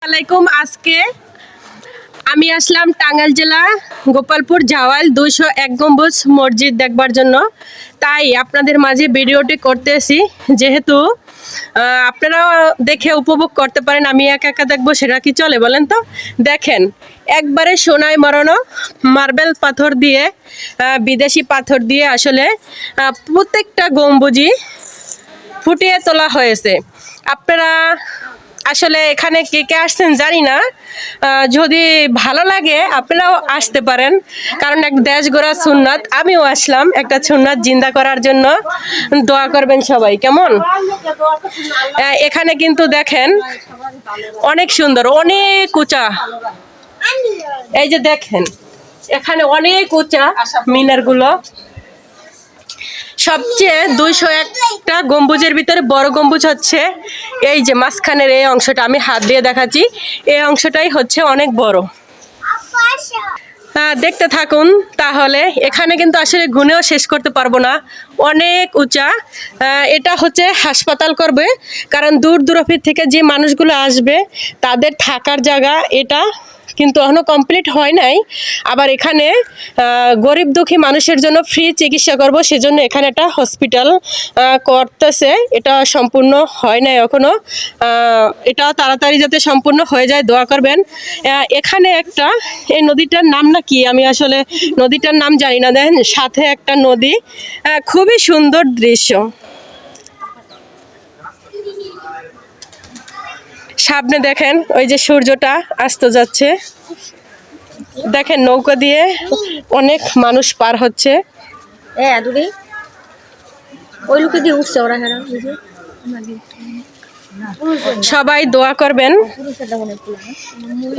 আলাইকুম। আজকে আমি আসলাম টাঙ্গাইল জেলা গোপালপুর জাওয়াল 201 গম্বুজ মসজিদ দেখবার জন্য। তাই আপনাদের মাঝে ভিডিওটি করতেছি, যেহেতু আপনারা দেখে উপভোগ করতে পারেন। আমি একা একা দেখবো, সেটা কি চলে বলেন তো? দেখেন, একবারে সোনায় মরানো মার্বেল পাথর দিয়ে, বিদেশি পাথর দিয়ে আসলে প্রত্যেকটা গম্বুজই ফুটিয়ে তোলা হয়েছে। আপনারা আসলে এখানে কে কে আসছেন জানি না, যদি ভালো লাগে আপনারাও আসতে পারেন, কারণ এক দেশ গড়া সুন্নাত। আমিও আসলাম একটা সুন্নাত জিন্দা করার জন্য। দোয়া করবেন সবাই, কেমন? এখানে কিন্তু দেখেন অনেক সুন্দর, অনেক উঁচা। এই যে দেখেন, এখানে অনেক উঁচা মিনারগুলো। সবচেয়ে 201টা গম্বুজের ভিতরে বড় গম্বুজ হচ্ছে এই যে মাঝখানের এই অংশটা, আমি হাত দিয়ে দেখাচ্ছি। এই অংশটাই হচ্ছে অনেক বড়। দেখতে থাকুন তাহলে। এখানে কিন্তু আসলে গুনেও শেষ করতে পারবো না, অনেক উঁচা। এটা হচ্ছে হাসপাতাল করবে, কারণ দূর দূরান্তের থেকে যে মানুষগুলো আসবে তাদের থাকার জায়গা এটা কিন্তু এখনো কমপ্লিট হয় নাই। আবার এখানে গরিব দুঃখী মানুষের জন্য ফ্রি চিকিৎসা করব, সেজন্য এখানে একটা হসপিটাল করতেছে। এটা সম্পূর্ণ হয় নাই এখনো, এটা তাড়াতাড়ি যাতে সম্পূর্ণ হয়ে যায় দোয়া করবেন। এখানে একটা, এই নদীটার নাম না কি, আমি আসলে নদীটার নাম জানি না। দেখেন সাথে একটা নদী, খুবই সুন্দর দৃশ্য। সামনে দেখেন ওই যে সূর্যটা অস্ত যাচ্ছে, দেখেন নৌকা দিয়ে অনেক মানুষ পার হচ্ছে। সবাই দোয়া করবেন।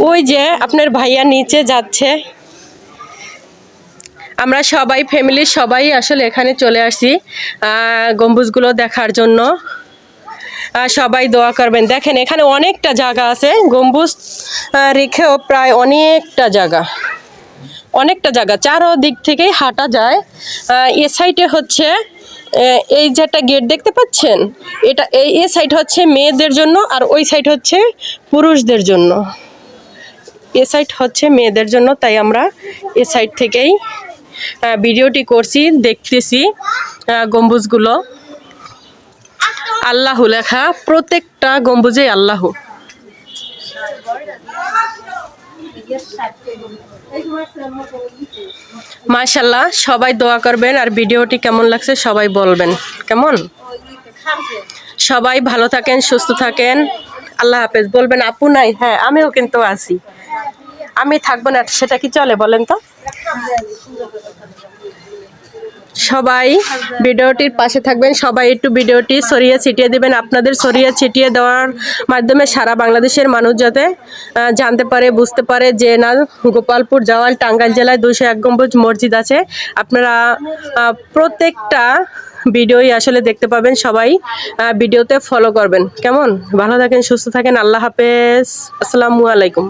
ওই যে আপনার ভাইয়া নিচে যাচ্ছে। আমরা সবাই ফ্যামিলির সবাই আসলে এখানে চলে আসি গম্বুজগুলো দেখার জন্য। সবাই দোয়া করবেন। দেখেন এখানে অনেকটা জায়গা আছে, গম্বুজ রেখেও প্রায় অনেকটা জায়গা চারোদিক থেকেই হাঁটা যায়। এ সাইডে হচ্ছে এই যে একটা গেট দেখতে পাচ্ছেন, এটা এই সাইড হচ্ছে মেয়েদের জন্য, আর ওই সাইড হচ্ছে পুরুষদের জন্য। এ সাইড হচ্ছে মেয়েদের জন্য, তাই আমরা এ সাইড থেকেই ভিডিওটি করছি, দেখতেছি গম্বুজগুলো। আল্লাহ লেখা, প্রত্যেকটা গম্বুজে আল্লাহ। মাশাআল্লাহ, সবাই দোয়া করবেন। আর ভিডিওটি কেমন লাগছে সবাই বলবেন, কেমন? সবাই ভালো থাকেন, সুস্থ থাকেন। আল্লাহ হাফেজ। বলবেন আপু নাই? হ্যাঁ, আমিও কিন্তু আছি। আমি থাকবো না সেটা কি চলে বলেন তো? সবাই ভিডিওটির পাশে থাকবেন, সবাই একটু ভিডিওটি ছড়িয়ে ছিটিয়ে দেবেন। আপনাদের ছড়িয়ে ছিটিয়ে দেওয়ার মাধ্যমে সারা বাংলাদেশের মানুষ যাতে জানতে পারে, বুঝতে পারে যে না, গোপালপুর জাওয়াল টাঙ্গাইল জেলায় 201 গম্বুজ মসজিদ আছে। আপনারা প্রত্যেকটা ভিডিওই আসলে দেখতে পাবেন। সবাই ভিডিওতে ফলো করবেন, কেমন? ভালো থাকেন, সুস্থ থাকেন। আল্লাহ হাফেজ, আসসালামু আলাইকুম।